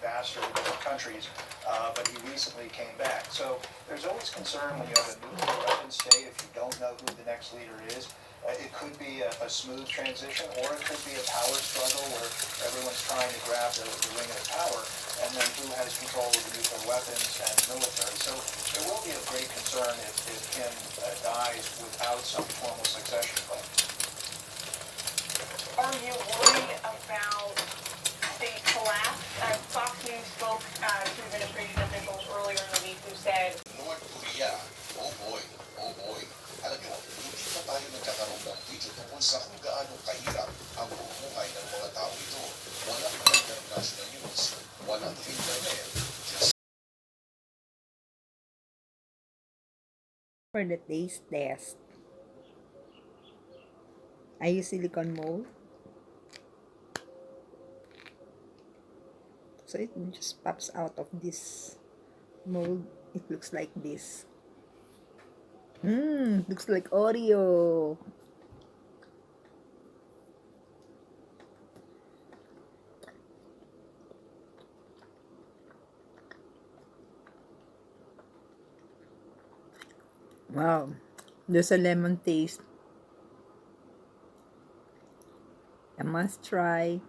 ambassador to different countries, but he recently came back. So there's always concern when you have a nuclear weapon state if you don't know who the next leader is. It could be a smooth transition, or it could be a power struggle where everyone's trying to grab the ring of power, and then who has control of the nuclear weapons and military. So there will be a great concern if Kim dies without some formal succession plan. Are you worried about state collapse? Fox News spoke to administration officials earlier in the week who said, North Korea, oh boy, alam nyo, hindi pa tayo nagkakaroon ng video tungkol sa kung gaano kahirap ang bumuhay ng mga tao ito. Walang international news, walang internet. For the taste test, I use silicone mold. So it just pops out of this mold. It looks like this. Looks like Oreo. Wow, there's a lemon taste. A must try.